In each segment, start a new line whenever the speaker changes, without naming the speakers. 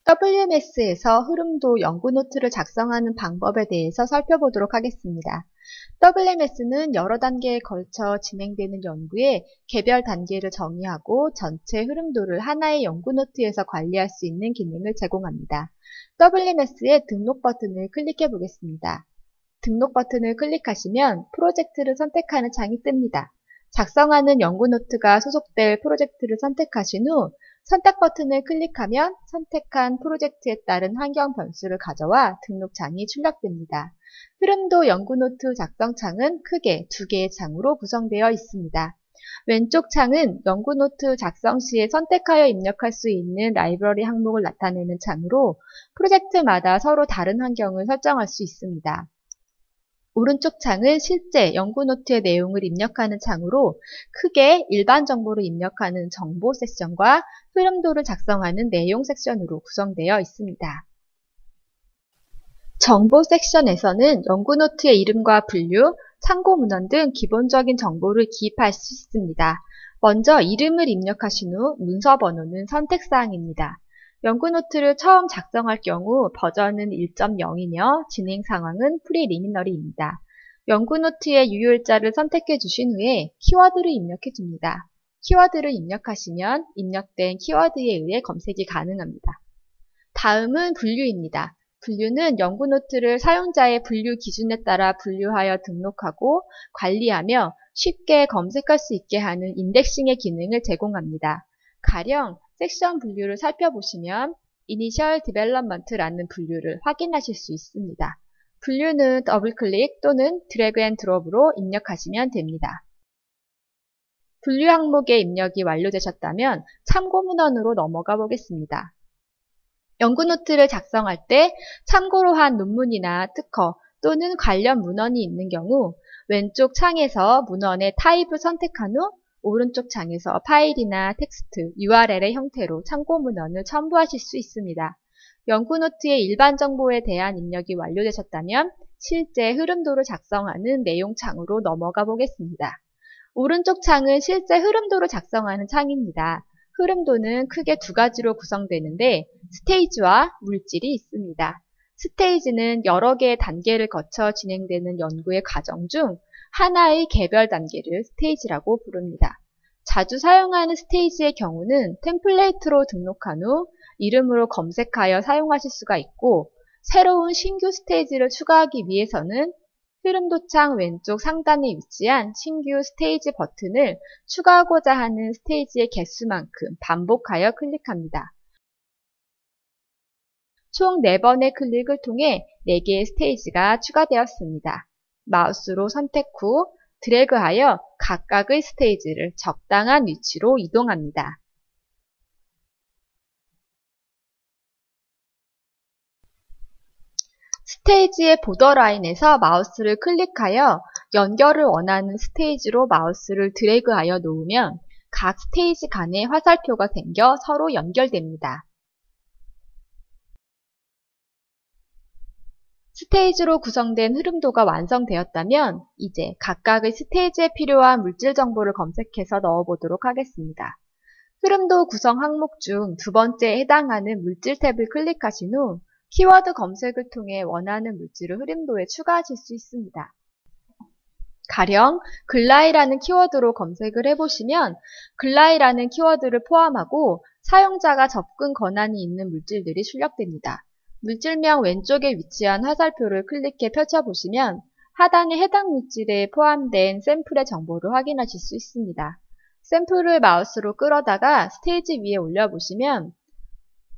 WMS에서 흐름도 연구 노트를 작성하는 방법에 대해서 살펴보도록 하겠습니다. WMS는 여러 단계에 걸쳐 진행되는 연구의 개별 단계를 정의하고 전체 흐름도를 하나의 연구 노트에서 관리할 수 있는 기능을 제공합니다. WMS의 등록 버튼을 클릭해 보겠습니다. 등록 버튼을 클릭하시면 프로젝트를 선택하는 창이 뜹니다. 작성하는 연구 노트가 소속될 프로젝트를 선택하신 후 선택 버튼을 클릭하면 선택한 프로젝트에 따른 환경 변수를 가져와 등록창이 출력됩니다. 흐름도 연구 노트 작성 창은 크게 두 개의 창으로 구성되어 있습니다. 왼쪽 창은 연구 노트 작성 시에 선택하여 입력할 수 있는 라이브러리 항목을 나타내는 창으로 프로젝트마다 서로 다른 환경을 설정할 수 있습니다. 오른쪽 창은 실제 연구 노트의 내용을 입력하는 창으로 크게 일반 정보를 입력하는 정보 섹션과 흐름도를 작성하는 내용 섹션으로 구성되어 있습니다. 정보 섹션에서는 연구 노트의 이름과 분류, 참고 문헌 등 기본적인 정보를 기입할 수 있습니다. 먼저 이름을 입력하신 후 문서 번호는 선택사항입니다. 연구 노트를 처음 작성할 경우 버전은 1.0이며 진행 상황은 프리리미너리입니다. 연구 노트의 유효일자를 선택해 주신 후에 키워드를 입력해 줍니다. 키워드를 입력하시면 입력된 키워드에 의해 검색이 가능합니다. 다음은 분류입니다. 분류는 연구 노트를 사용자의 분류 기준에 따라 분류하여 등록하고 관리하며 쉽게 검색할 수 있게 하는 인덱싱의 기능을 제공합니다. 가령 섹션 분류를 살펴보시면 Initial Development라는 분류를 확인하실 수 있습니다. 분류는 더블클릭 또는 드래그 앤 드롭으로 입력하시면 됩니다. 분류 항목의 입력이 완료되셨다면 참고 문헌으로 넘어가 보겠습니다. 연구 노트를 작성할 때 참고로 한 논문이나 특허 또는 관련 문헌이 있는 경우 왼쪽 창에서 문헌의 타입을 선택한 후 오른쪽 창에서 파일이나 텍스트, URL의 형태로 참고 문헌을 첨부하실 수 있습니다. 연구 노트의 일반 정보에 대한 입력이 완료되셨다면 실제 흐름도를 작성하는 내용 창으로 넘어가 보겠습니다. 오른쪽 창은 실제 흐름도를 작성하는 창입니다. 흐름도는 크게 두 가지로 구성되는데 스테이지와 물질이 있습니다. 스테이지는 여러 개의 단계를 거쳐 진행되는 연구의 과정 중 하나의 개별 단계를 스테이지라고 부릅니다. 자주 사용하는 스테이지의 경우는 템플레이트로 등록한 후 이름으로 검색하여 사용하실 수가 있고 새로운 신규 스테이지를 추가하기 위해서는 흐름도 창 왼쪽 상단에 위치한 신규 스테이지 버튼을 추가하고자 하는 스테이지의 개수만큼 반복하여 클릭합니다. 총 4번의 클릭을 통해 4개의 스테이지가 추가되었습니다. 마우스로 선택 후 드래그하여 각각의 스테이지를 적당한 위치로 이동합니다. 스테이지의 보더라인에서 마우스를 클릭하여 연결을 원하는 스테이지로 마우스를 드래그하여 놓으면 각 스테이지 간에 화살표가 생겨 서로 연결됩니다. 스테이지로 구성된 흐름도가 완성되었다면 이제 각각의 스테이지에 필요한 물질 정보를 검색해서 넣어보도록 하겠습니다. 흐름도 구성 항목 중 두 번째에 해당하는 물질 탭을 클릭하신 후 키워드 검색을 통해 원하는 물질을 흐름도에 추가하실 수 있습니다. 가령 글라이라는 키워드로 검색을 해보시면 글라이라는 키워드를 포함하고 사용자가 접근 권한이 있는 물질들이 출력됩니다. 물질명 왼쪽에 위치한 화살표를 클릭해 펼쳐보시면 하단에 해당 물질에 포함된 샘플의 정보를 확인하실 수 있습니다. 샘플을 마우스로 끌어다가 스테이지 위에 올려보시면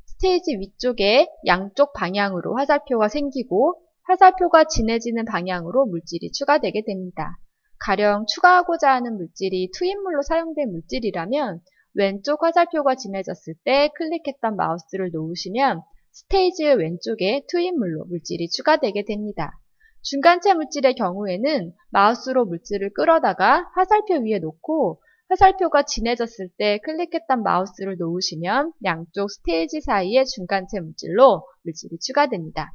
스테이지 위쪽에 양쪽 방향으로 화살표가 생기고 화살표가 진해지는 방향으로 물질이 추가되게 됩니다. 가령 추가하고자 하는 물질이 투입물로 사용된 물질이라면 왼쪽 화살표가 진해졌을 때 클릭했던 마우스를 놓으시면 스테이지의 왼쪽에 투입물로 물질이 추가되게 됩니다. 중간체 물질의 경우에는 마우스로 물질을 끌어다가 화살표 위에 놓고 화살표가 진해졌을 때 클릭했던 마우스를 놓으시면 양쪽 스테이지 사이의 중간체 물질로 물질이 추가됩니다.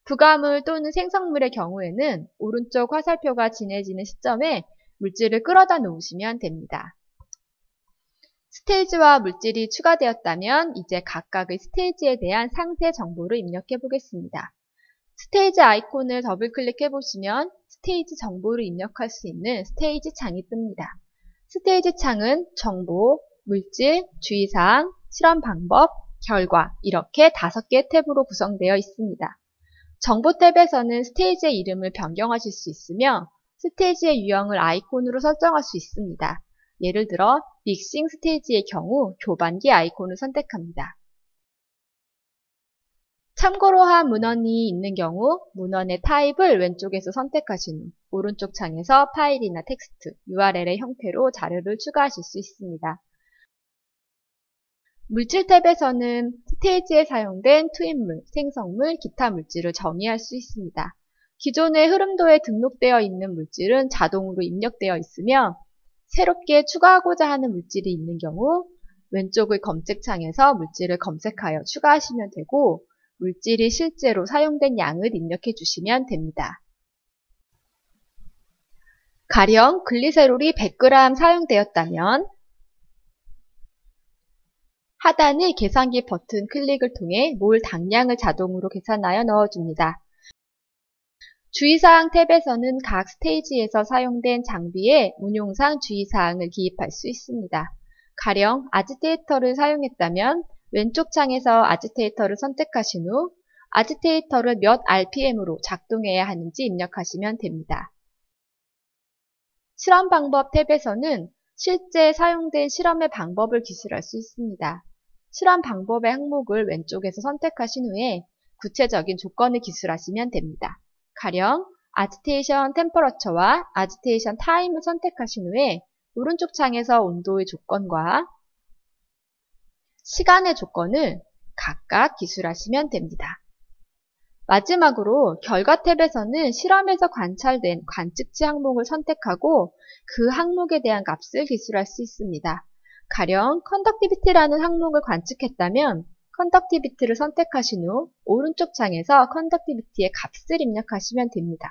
부가물 또는 생성물의 경우에는 오른쪽 화살표가 진해지는 시점에 물질을 끌어다 놓으시면 됩니다. 스테이지와 물질이 추가되었다면 이제 각각의 스테이지에 대한 상세 정보를 입력해 보겠습니다. 스테이지 아이콘을 더블 클릭해 보시면 스테이지 정보를 입력할 수 있는 스테이지 창이 뜹니다. 스테이지 창은 정보, 물질, 주의사항, 실험 방법, 결과 이렇게 5개의 탭으로 구성되어 있습니다. 정보 탭에서는 스테이지의 이름을 변경하실 수 있으며 스테이지의 유형을 아이콘으로 설정할 수 있습니다. 예를 들어 믹싱 스테이지의 경우 교반기 아이콘을 선택합니다. 참고로 한 문헌이 있는 경우 문헌의 타입을 왼쪽에서 선택하신 후 오른쪽 창에서 파일이나 텍스트, URL의 형태로 자료를 추가하실 수 있습니다. 물질 탭에서는 스테이지에 사용된 투입물, 생성물, 기타 물질을 정의할 수 있습니다. 기존의 흐름도에 등록되어 있는 물질은 자동으로 입력되어 있으며 새롭게 추가하고자 하는 물질이 있는 경우 왼쪽의 검색창에서 물질을 검색하여 추가하시면 되고 물질이 실제로 사용된 양을 입력해 주시면 됩니다. 가령 글리세롤이 100g 사용되었다면 하단의 계산기 버튼 클릭을 통해 몰 당량을 자동으로 계산하여 넣어줍니다. 주의사항 탭에서는 각 스테이지에서 사용된 장비의 운용상 주의사항을 기입할 수 있습니다. 가령 아지테이터를 사용했다면 왼쪽 창에서 아지테이터를 선택하신 후 아지테이터를 몇 RPM으로 작동해야 하는지 입력하시면 됩니다. 실험 방법 탭에서는 실제 사용된 실험의 방법을 기술할 수 있습니다. 실험 방법의 항목을 왼쪽에서 선택하신 후에 구체적인 조건을 기술하시면 됩니다. 가령 아지테이션 템퍼러처와 아지테이션 타임을 선택하신 후에 오른쪽 창에서 온도의 조건과 시간의 조건을 각각 기술하시면 됩니다. 마지막으로 결과 탭에서는 실험에서 관찰된 관측치 항목을 선택하고 그 항목에 대한 값을 기술할 수 있습니다. 가령 컨덕티비티라는 항목을 관측했다면 컨덕티비티를 선택하신 후 오른쪽 창에서 컨덕티비티의 값을 입력하시면 됩니다.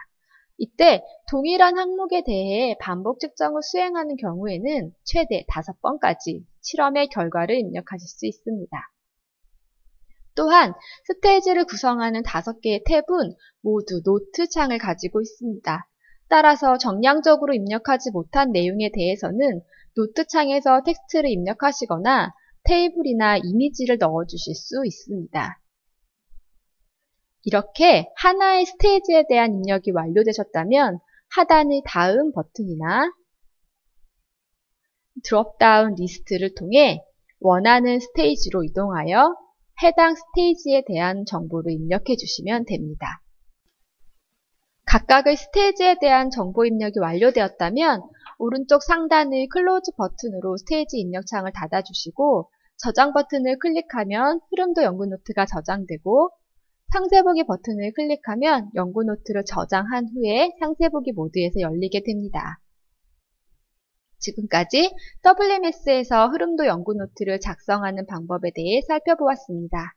이때 동일한 항목에 대해 반복 측정을 수행하는 경우에는 최대 5번까지 실험의 결과를 입력하실 수 있습니다. 또한 스테이지를 구성하는 5개의 탭은 모두 노트 창을 가지고 있습니다. 따라서 정량적으로 입력하지 못한 내용에 대해서는 노트 창에서 텍스트를 입력하시거나 테이블이나 이미지를 넣어주실 수 있습니다. 이렇게 하나의 스테이지에 대한 입력이 완료되셨다면 하단의 다음 버튼이나 드롭다운 리스트를 통해 원하는 스테이지로 이동하여 해당 스테이지에 대한 정보를 입력해 주시면 됩니다. 각각의 스테이지에 대한 정보 입력이 완료되었다면 오른쪽 상단의 클로즈 버튼으로 스테이지 입력 창을 닫아주시고 저장 버튼을 클릭하면 흐름도 연구 노트가 저장되고 상세 보기 버튼을 클릭하면 연구 노트를 저장한 후에 상세 보기 모드에서 열리게 됩니다. 지금까지 WMS에서 흐름도 연구 노트를 작성하는 방법에 대해 살펴보았습니다.